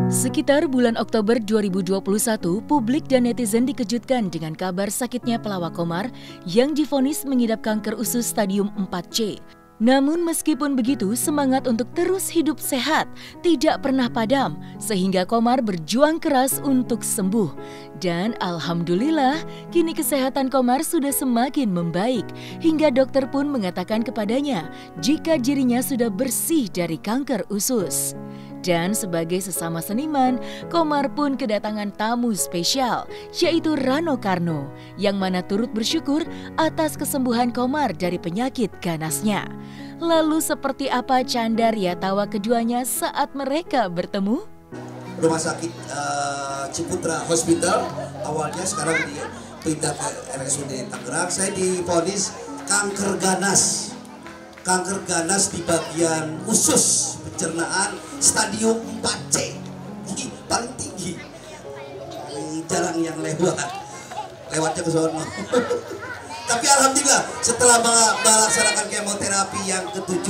Sekitar bulan Oktober 2021, publik dan netizen dikejutkan dengan kabar sakitnya pelawak Komar yang divonis mengidap kanker usus stadium 4C. Namun meskipun begitu, semangat untuk terus hidup sehat tidak pernah padam, sehingga Komar berjuang keras untuk sembuh. Dan alhamdulillah, kini kesehatan Komar sudah semakin membaik, hingga dokter pun mengatakan kepadanya jika dirinya sudah bersih dari kanker usus. Dan sebagai sesama seniman, Komar pun kedatangan tamu spesial, yaitu Rano Karno, yang mana turut bersyukur atas kesembuhan Komar dari penyakit ganasnya. Lalu seperti apa canda ria tawa keduanya saat mereka bertemu? Rumah sakit Ciputra Hospital, awalnya sekarang dipindah ke RSUD Tangerang. Saya divonis kanker ganas. Kanker ganas di bagian usus pencernaan stadium 4C, paling tinggi, jarang yang lewatnya ke sono. Tapi alhamdulillah setelah melaksanakan kemoterapi yang ke-7,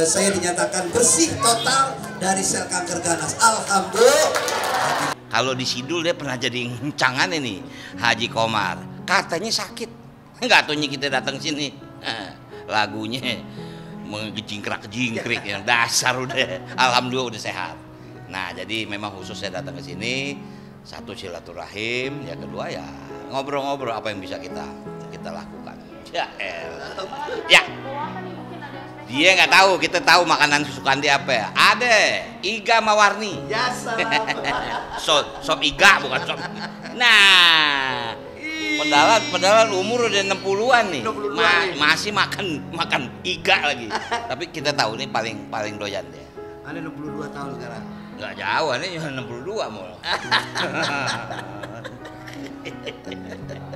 saya dinyatakan bersih total dari sel kanker ganas. Alhamdulillah. Kalau di Sidul dia pernah jadi ngencangan ini Haji Komar, katanya sakit, nggak taunya kita datang sini. Lagunya menggejingkrak-jingkrik yang dasar udah, alhamdulillah udah sehat. Nah jadi memang khusus saya datang ke sini, satu silaturahim, ya kedua ya ngobrol-ngobrol apa yang bisa kita lakukan. Ya elah. Ya dia nggak tahu, kita tahu makanan kesukaan dia apa ya. Ada iga mawarni. Ya sop iga bukan sop. Nah Padahal umur udah 60-an nih. Masih makan iga lagi. Tapi kita tahu nih paling doyan dia. Ada 62 tahun sekarang. Enggak jauh, ini 62 mau.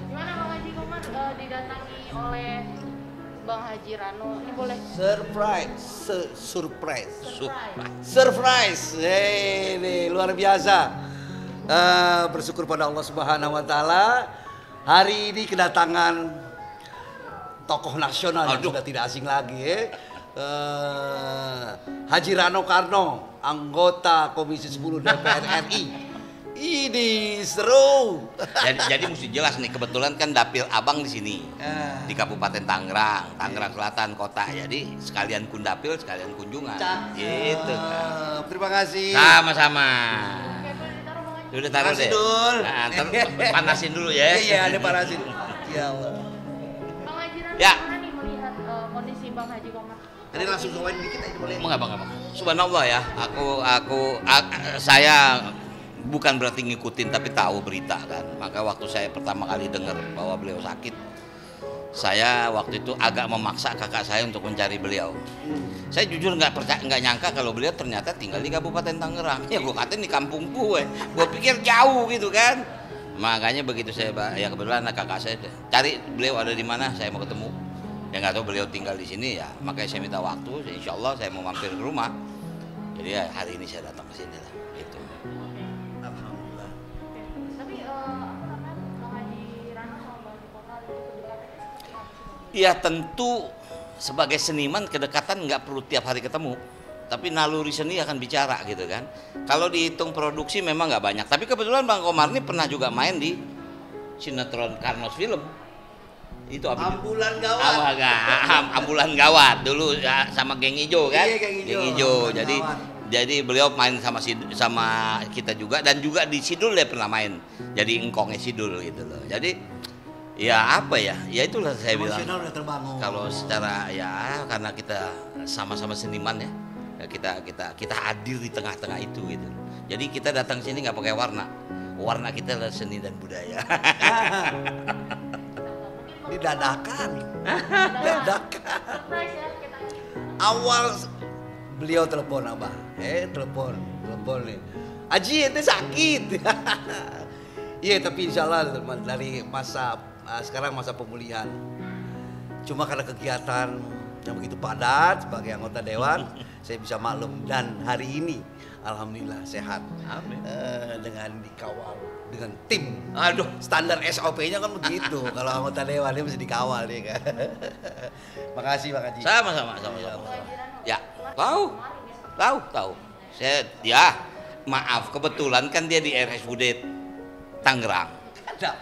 Gimana Bang Haji Komar didatangi oleh Bang Haji Rano? Ini boleh surprise. Ini luar biasa. Bersyukur pada Allah Subhanahu wa taala. Hari ini kedatangan tokoh nasional yang sudah tidak asing lagi, Haji Rano Karno, anggota Komisi 10 DPR RI. Ini seru. Jadi mesti jelas nih, kebetulan kan dapil abang di sini, di Kabupaten Tangerang Selatan kota. Jadi sekalian kundapil, sekalian kunjungan. Gitu kan. Terima kasih. Sama-sama. Udah taruh deh. Nah, panasin dulu ya. Iya, ada panasin. Ya Allah. Bang Haji Rano, Ya. gimana nih melihat kondisi Bang Haji Komar? Ini langsung soain dikit aja boleh. Bang. Subhanallah ya. Saya bukan berarti ngikutin tapi tahu berita kan. Maka waktu saya pertama kali dengar bahwa beliau sakit, saya waktu itu agak memaksa kakak saya untuk mencari beliau. Saya jujur nggak nyangka kalau beliau ternyata tinggal di Kabupaten Tangerang. Ya gue katain di kampung gue pikir jauh gitu kan. Makanya begitu saya, ya kebetulan kakak saya cari beliau ada di mana, saya mau ketemu. Ya nggak tahu beliau tinggal di sini ya, makanya saya minta waktu. Insya Allah saya mau mampir ke rumah. Jadi ya hari ini saya datang ke sini lah. Gitu. Alhamdulillah. Tapi Bang Haji Rano sama Bang Haji Komar itu kedekatan? Ya tentu sebagai seniman kedekatan nggak perlu tiap hari ketemu, tapi naluri seni akan bicara gitu kan. Kalau dihitung produksi memang nggak banyak, tapi kebetulan Bang Komar ini pernah juga main di sinetron Karnos Film. Itu Ambulan Gawat. Ambulan Gawat dulu ya, sama Geng Ijo kan. Iya, Geng Ijo. Jadi beliau main sama kita juga, dan juga di Sidul dia pernah main. Jadi engkongnya Sidul gitu loh. Jadi ya apa ya? Ya itulah saya bilang. Emosional udah terbangun. Kalau secara ya karena kita sama-sama seniman ya. Kita hadir di tengah-tengah itu gitu. Jadi kita datang sini nggak pakai warna. Warna kita adalah seni dan budaya. Ini dadakan. Surprise ya kita. Awal beliau telepon abah, telepon nih. Haji itu sakit. Iya tapi insya Allah dari sekarang masa pemulihan. Cuma karena kegiatan yang begitu padat sebagai anggota dewan, saya bisa maklum, dan hari ini alhamdulillah sehat. Amin. Dengan dikawal dengan tim. Aduh, Standar SOP-nya kan begitu. Kalau anggota dewan dia mesti dikawal ya kan. Makasih Bang Haji. sama-sama. Ya, tahu. Saya ya, maaf kebetulan kan dia di RSUD Tangerang. Ada.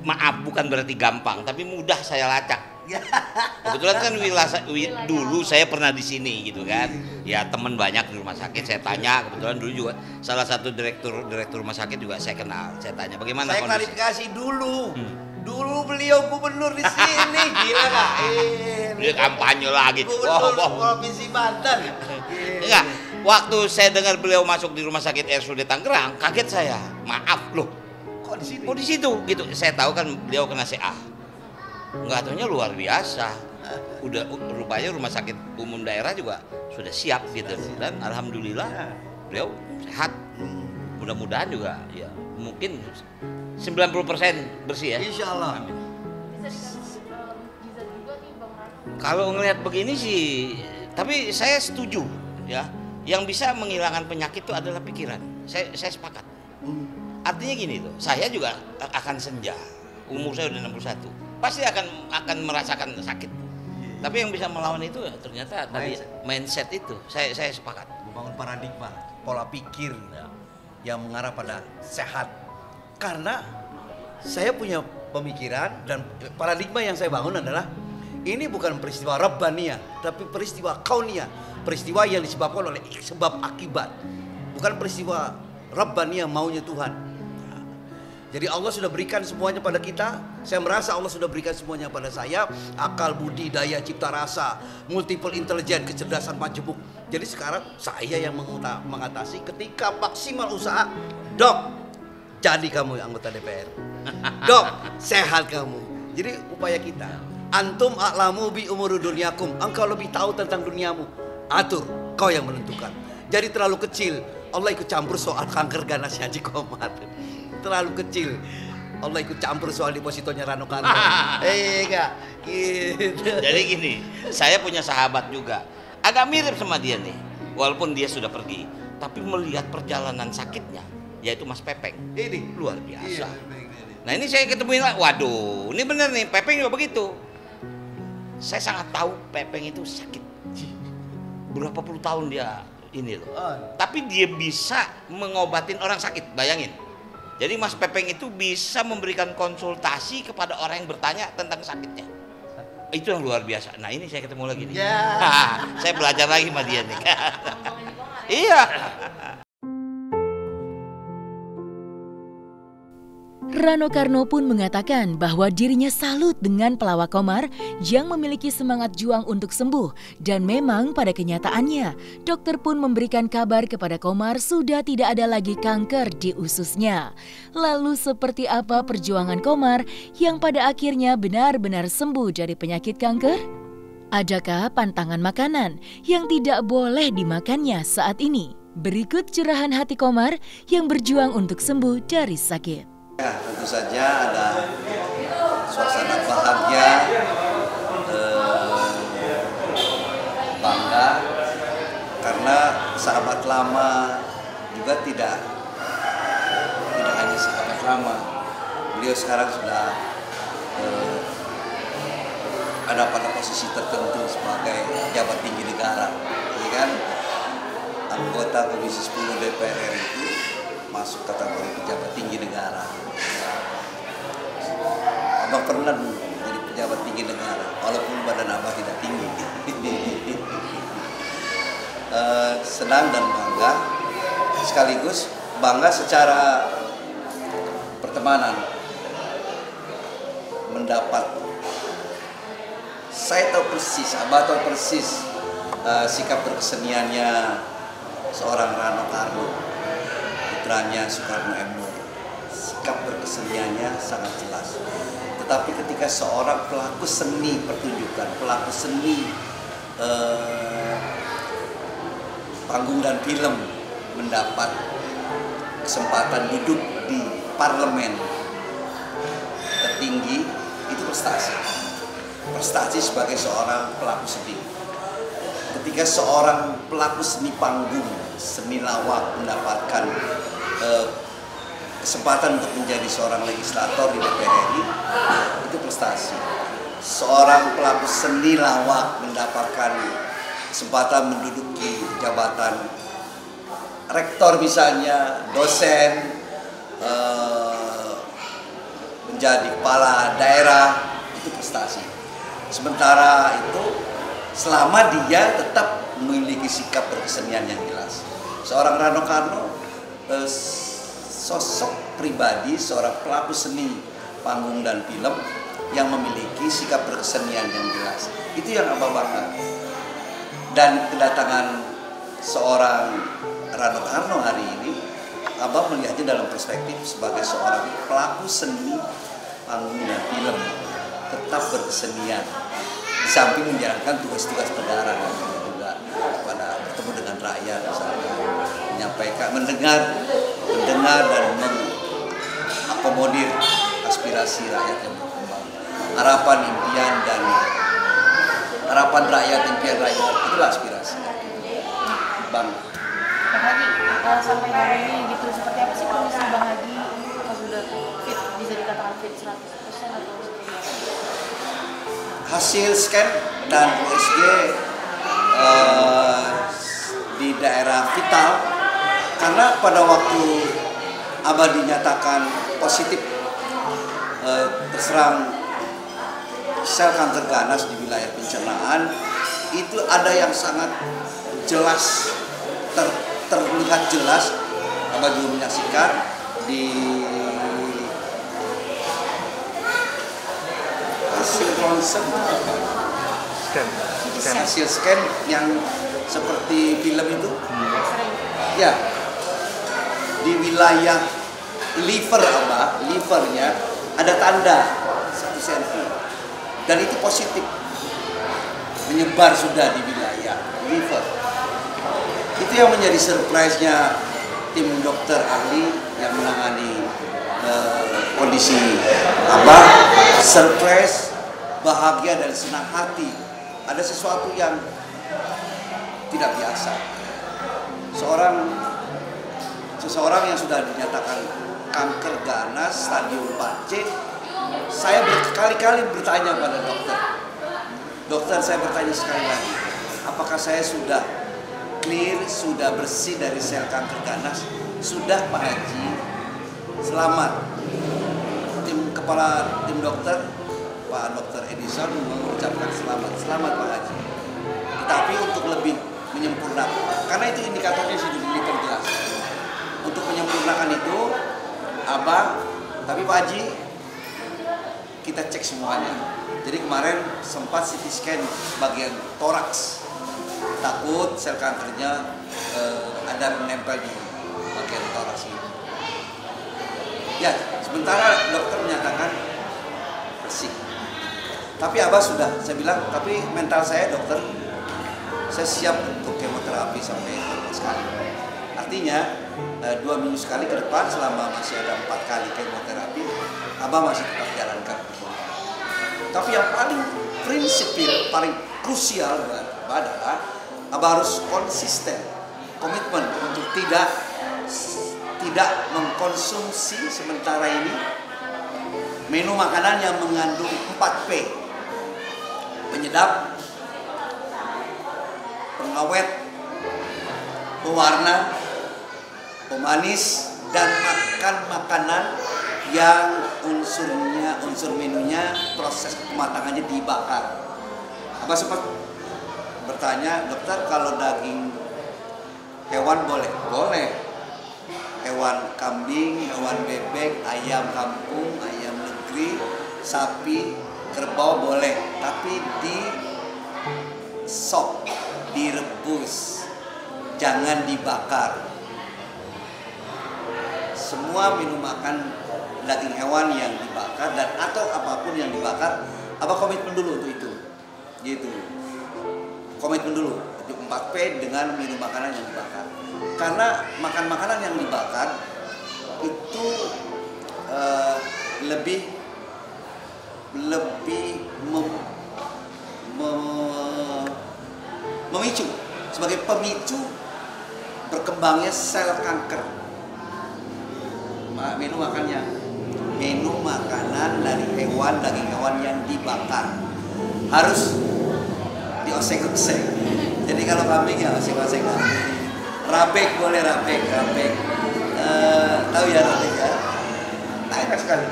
Maaf bukan berarti gampang, tapi mudah saya lacak. Kebetulan kan dulu saya pernah di sini gitu kan. Ya teman banyak di rumah sakit, saya tanya, kebetulan dulu juga salah satu direktur rumah sakit juga saya kenal. Saya tanya bagaimana Saya kondisi. klarifikasi dulu. Dulu beliau gubernur di sini, gila Kak. Dia kampanye lagi. Gubernur Wah. Provinsi Banten. Enggak, waktu saya dengar beliau masuk di rumah sakit RSUD Tangerang, kaget saya. Maaf loh, Kok di sini? kok di situ gitu. Saya tahu kan beliau kena CA. Enggak taunya luar biasa. Udah rupanya rumah sakit umum daerah juga sudah siap gitu. Dan alhamdulillah beliau sehat. Mudah-mudahan juga ya mungkin 90% bersih ya. Insya Allah. Amin. Bisa dikasih mukjizat juga nih Bang Rano. Kalau ngelihat begini sih, tapi saya setuju ya. Yang bisa menghilangkan penyakit itu adalah pikiran. Saya sepakat. Artinya gini loh, saya juga akan senja. Umur saya udah 61. Pasti akan merasakan sakit. Tapi yang bisa melawan itu ya, ternyata tadi mindset itu. Saya sepakat. Membangun paradigma, pola pikir yang mengarah pada sehat. Karena saya punya pemikiran dan paradigma yang saya bangun adalah ini bukan peristiwa Rabbaniyah, tapi peristiwa Kauniyah, peristiwa yang disebabkan oleh sebab akibat, bukan peristiwa Rabbaniyah maunya Tuhan. Jadi Allah sudah berikan semuanya pada kita. Saya merasa Allah sudah berikan semuanya pada saya. Akal, budi, daya, cipta rasa, multiple intelligence, kecerdasan majemuk. Jadi sekarang saya yang mengatasi ketika maksimal usaha. Dok, jadi kamu anggota DPR. Dok, sehat kamu. Jadi upaya kita. Antum a'lamu bi umuri dunyakum. Engkau lebih tahu tentang duniamu. Atur, kau yang menentukan. Jadi terlalu kecil. Allah ikut campur soal kanker ganas Haji Komar. Terlalu kecil. Allah ikut campur soal depositonya Rano Karno. Enggak. Gitu. Jadi gini, saya punya sahabat juga. Agak mirip sama dia nih. Walaupun dia sudah pergi, tapi melihat perjalanan sakitnya, yaitu Mas Pepeng. Ini Luar biasa. Iya. Nah ini saya ketemuin lah, waduh, ini bener nih, Pepeng juga begitu. Saya sangat tahu Pepeng itu sakit. Berapa puluh tahun dia ini loh. Tapi dia bisa mengobatin orang sakit, bayangin. Jadi Mas Pepeng itu bisa memberikan konsultasi kepada orang yang bertanya tentang sakitnya. Itu yang luar biasa. Nah ini saya ketemu lagi nih. Saya belajar lagi sama dia nih. Iya. Rano Karno pun mengatakan bahwa dirinya salut dengan pelawak Komar yang memiliki semangat juang untuk sembuh. Dan memang pada kenyataannya, dokter pun memberikan kabar kepada Komar sudah tidak ada lagi kanker di ususnya. Lalu seperti apa perjuangan Komar yang pada akhirnya benar-benar sembuh dari penyakit kanker? Adakah pantangan makanan yang tidak boleh dimakannya saat ini? Berikut curahan hati Komar yang berjuang untuk sembuh dari sakit. Ya, tentu saja ada suasana bahagia, bangga, karena sahabat lama juga tidak hanya sahabat lama. Beliau sekarang sudah ada pada posisi tertentu sebagai pejabat tinggi negara, ya kan? Anggota Komisi 10 DPR itu masuk kategori pejabat tinggi negara. Abang pernah dulu jadi pejabat tinggi negara, walaupun badan abang tidak tinggi. Senang dan bangga, sekaligus bangga secara pertemanan. Mendapat, saya tahu persis, abah tahu persis sikap berkeseniannya seorang Rano Karno, putranya Soekarno M. Sikap berkeseniannya sangat jelas. Tetapi ketika seorang pelaku seni pertunjukan, pelaku seni panggung dan film mendapat kesempatan duduk di parlemen tertinggi, itu prestasi. Prestasi sebagai seorang pelaku seni. Ketika seorang pelaku seni panggung, seni lawak mendapatkan kesempatan untuk menjadi seorang legislator di DPR RI itu prestasi. Seorang pelaku seni lawak mendapatkan kesempatan menduduki jabatan rektor misalnya, dosen, menjadi kepala daerah, itu prestasi. Sementara itu selama dia tetap memiliki sikap berkesenian yang jelas. Seorang Rano Karno sosok pribadi, seorang pelaku seni panggung dan film yang memiliki sikap berkesenian yang jelas. Itu yang Abah bangga. Dan kedatangan seorang Rano Karno hari ini, Abah melihatnya dalam perspektif sebagai seorang pelaku seni panggung dan film, tetap berkesenian. Di samping menjalankan tugas-tugas negara juga pada bertemu dengan rakyat, misalnya menyampaikan, mendengar dan mengakomodir aspirasi rakyat yang berkembang, harapan rakyat, impian rakyat, itulah aspirasi. Bang Haji, sampai hari ini gitu, seperti apa sih kondisi Bang Haji? Apa sudah fit, bisa dikatakan fit 100% atau seperti apa? Hasil scan dan USG di daerah vital, karena pada waktu Abah dinyatakan positif terserang sel kanker ganas di wilayah pencernaan, itu ada yang sangat jelas, terlihat jelas. Abah juga menyaksikan di hasil ronsen, hasil scan yang seperti film itu, ya, di wilayah liver Abah, livernya ada tanda 1 cm dan itu positif, menyebar sudah di wilayah liver. Itu yang menjadi surprise-nya tim dokter ahli yang menangani kondisi Abah. Surprise, bahagia dan senang hati. Ada sesuatu yang tidak biasa. Seseorang yang sudah dinyatakan kanker ganas stadium 4C, saya berkali-kali bertanya pada dokter. Dokter, saya bertanya sekali lagi, apakah saya sudah clear, sudah bersih dari sel kanker ganas? Sudah Pak Haji, selamat. Kepala tim dokter, Pak Dr. Edison mengucapkan selamat Pak Haji. Tapi untuk lebih menyempurnakan, karena itu indikatornya sudah diperjelas. Untuk menyempurnakan itu, Abah, tapi Pak Haji, kita cek semuanya. Jadi kemarin sempat CT scan bagian toraks, takut sel kankernya ada menempel di bagian toraks ini. Ya, sementara dokter menyatakan bersih. Tapi Abah sudah, saya bilang, tapi mental saya dokter, saya siap untuk kemoterapi sampai 12 kali. Artinya 2 minggu sekali ke depan, selama masih ada 4 kali kemoterapi, Abah masih tetap jalankan. Tapi yang paling prinsipil, paling krusial buat Abah adalah Abah harus konsisten, komitmen untuk tidak mengkonsumsi sementara ini menu makanan yang mengandung 4P, penyedap, pengawet, pewarna, pemanis, dan makan makanan yang unsur menunya proses kematangannya dibakar. Abah sempat bertanya, dokter, kalau daging hewan boleh? Boleh. Hewan kambing, hewan bebek, ayam kampung, ayam negeri, sapi, kerbau boleh, tapi di sop, direbus, jangan dibakar. Semua menu makan daging hewan yang dibakar dan atau apapun yang dibakar, Abah komitmen dulu untuk itu, gitu. Komitmen dulu untuk 4P dengan menu makanan yang dibakar. Karena makan makanan yang dibakar itu lebih memicu, sebagai pemicu berkembangnya sel kanker. menu makanan dari hewan, daging hewan yang dibakar harus dioseng-oseng. Jadi kalau kambing ya oseng-oseng. Rabek boleh, rabek. Tahu ya rabek ya? Nah, enak sekali.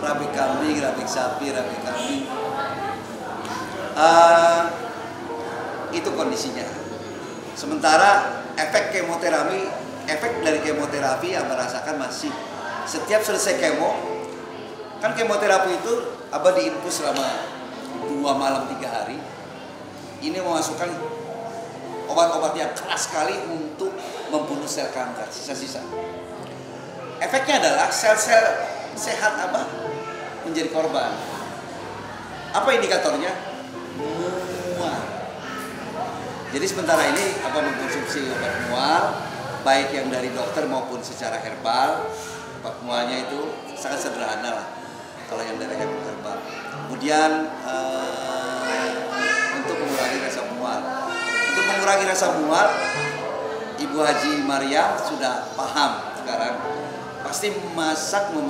Rabek kambing, rabek sapi, rabek kambing. Itu kondisinya. Sementara efek dari kemoterapi yang merasakan masih setiap selesai kemo, kan kemoterapi itu Abah diinfus selama 2 malam 3 hari. Ini memasukkan obat-obat yang keras sekali untuk membunuh sel kanker sisa-sisa. Efeknya adalah sel-sel sehat Abah menjadi korban. Apa indikatornya? Mual. Jadi sementara ini Abah mengkonsumsi obat mual, baik yang dari dokter maupun secara herbal. Obat mualnya itu sangat sederhana lah kalau yang dari herbal. Kemudian untuk mengurangi rasa mual. Untuk mengurangi rasa mual, Ibu Haji Mariam sudah paham sekarang. Pasti memasak menu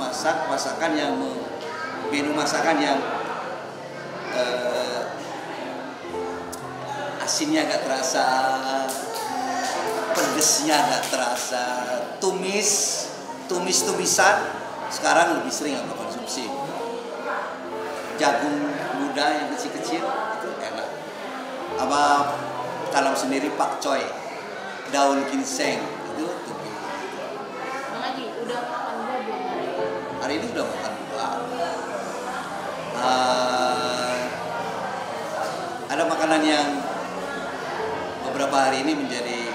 masakan yang asinnya agak terasa, pedesnya agak terasa, tumis-tumisan sekarang lebih sering Abah konsumsi. Jagung muda yang kecil-kecil itu enak. Abah tanam sendiri pakcoy, daun ginseng itu tumis. Bang Haji, udah makan buah belum hari ini? Hari ini udah makan buah. Ada makanan yang beberapa hari ini menjadi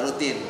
rutin.